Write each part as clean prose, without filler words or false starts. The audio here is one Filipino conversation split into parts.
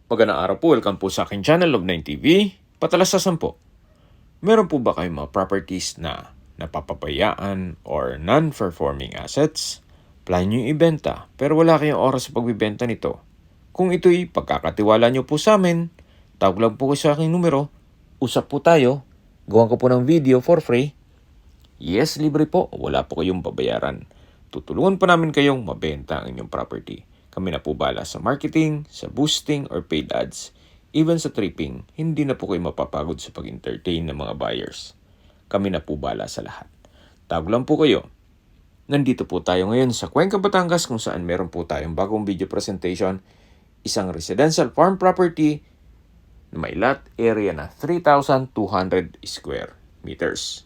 Magandang araw po, welcome po sa aking channel, Love9 TV. Patalasasan po, meron po ba kayong mga properties na napapabayaan or non-performing assets? Plan nyo ibenta pero wala kayong oras sa pagbibenta nito. Kung ito'y pagkakatiwala nyo po sa amin, tawag lang po kayo sa aking numero, usap po tayo, gawan ko po ng video for free. Yes, libre po, wala po kayong babayaran. Tutulungan pa namin kayong mabenta ang inyong property. Kami na po bala sa marketing, sa boosting or paid ads. Even sa tripping, hindi na po kayo mapapagod sa pag-entertain ng mga buyers. Kami na po bala sa lahat. Tawag lang po kayo. Nandito po tayo ngayon sa Cuenca, Batangas kung saan meron po tayong bagong video presentation. Isang residential farm property na may lot area na 3,200 square meters.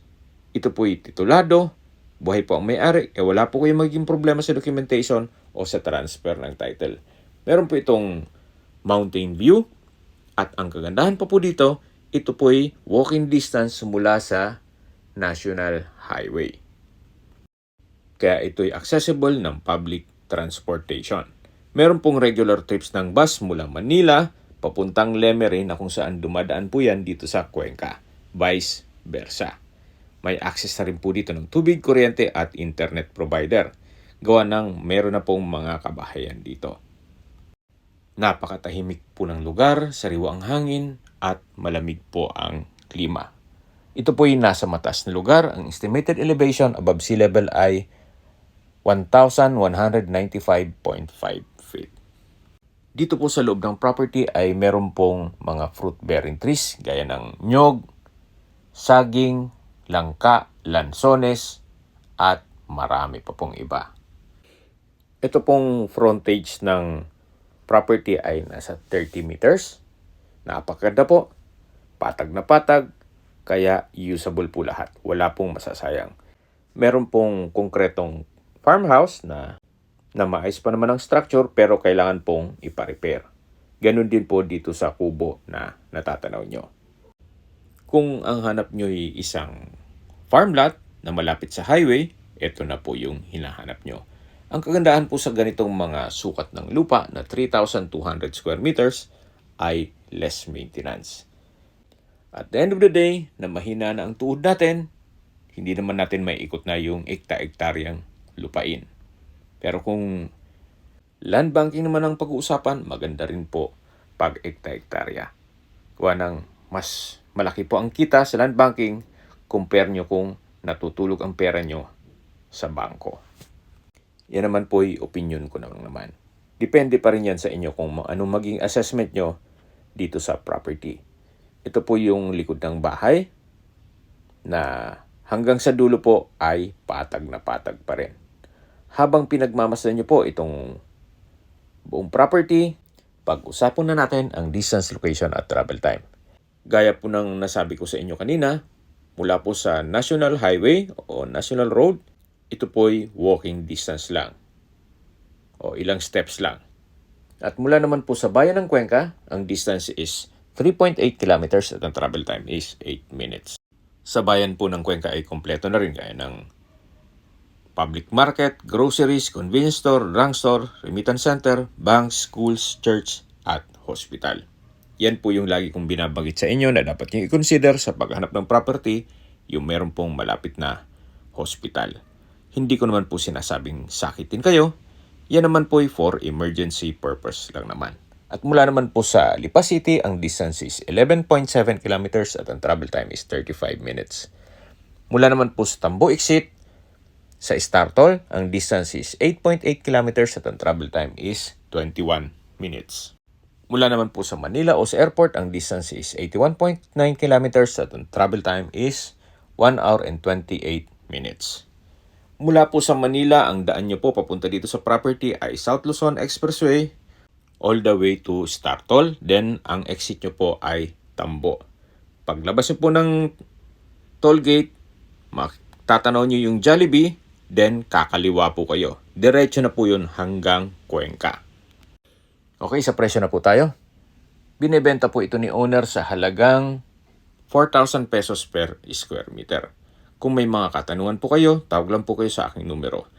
Ito po'y titulado. Buhay po ang may-ari, wala po kayong magiging problema sa documentation o sa transfer ng title. Meron po itong mountain view at ang kagandahan pa po dito, ito po'y walking distance mula sa National Highway. Kaya ito'y accessible ng public transportation. Meron pong regular trips ng bus mula Manila, papuntang Lemery na kung saan dumadaan po yan dito sa Cuenca, vice versa. May access na rin po dito ng tubig, kuryente at internet provider. Gawa ng meron na pong mga kabahayan dito. Napakatahimik po ng lugar, sariwa ang hangin at malamig po ang klima. Ito po ay nasa mataas na lugar. Ang estimated elevation above sea level ay 1,195.5 feet. Dito po sa loob ng property ay meron pong mga fruit-bearing trees gaya ng nyog, saging, langka, lansones, at marami pa pong iba. Ito pong frontage ng property ay nasa 30 meters. Napakaganda po. Patag na patag, kaya usable po lahat. Wala pong masasayang. Meron pong konkretong farmhouse na maayos pa naman ang structure pero kailangan pong ipa-repair. Ganun din po dito sa kubo na natatanaw nyo. Kung ang hanap nyo ay isang farm lot na malapit sa highway, ito na po yung hinahanap nyo. Ang kagandahan po sa ganitong mga sukat ng lupa na 3,200 square meters ay less maintenance. At the end of the day, na mahina na ang tuhod natin, hindi naman natin may ikot na yung ekta-ektaryang lupain. Pero kung land banking naman ang pag-uusapan, maganda rin po pag ekta-ektarya. Kuha ng mas malaki po ang kita sa land banking, compare nyo kung natutulog ang pera nyo sa bangko. Yan naman po yung opinion ko naman. Depende pa rin yan sa inyo kung anong maging assessment nyo dito sa property. Ito po yung likod ng bahay na hanggang sa dulo po ay patag na patag pa rin. Habang pinagmamasdan nyo po itong buong property, pag-usapan na natin ang distance, location at travel time. Gaya po ng nasabi ko sa inyo kanina, mula po sa National Highway o National Road, ito po'y walking distance lang o ilang steps lang. At mula naman po sa bayan ng Cuenca, ang distance is 3.8 kilometers at ang travel time is 8 minutes. Sa bayan po ng Cuenca ay kompleto na rin gaya ng public market, groceries, convenience store, drugstore, remittance center, banks, schools, church at hospital. Yan po yung lagi kong binabanggit sa inyo na dapat nyo i-consider sa paghanap ng property, yung meron pong malapit na hospital. Hindi ko naman po sinasabing sakitin kayo. Yan naman po ay for emergency purpose lang naman. At mula naman po sa Lipa City, ang distance is 11.7 kilometers at ang travel time is 35 minutes. Mula naman po sa Tambo Exit, sa Startol, ang distance is 8.8 kilometers at ang travel time is 21 minutes. Mula naman po sa Manila o sa airport, ang distance is 81.9 kilometers at ang travel time is 1 hour and 28 minutes. Mula po sa Manila, ang daan nyo po papunta dito sa property ay South Luzon Expressway all the way to Startol. Then, ang exit nyo po ay Tambo. Paglabas nyo po ng toll gate, tatanaw nyo yung Jollibee, then kakaliwa po kayo. Diretso na po yun hanggang Cuenca. Okay, sa presyo na po tayo. Binebenta po ito ni owner sa halagang 4,000 pesos per square meter. Kung may mga katanungan po kayo, tawag lang po kayo sa aking numero.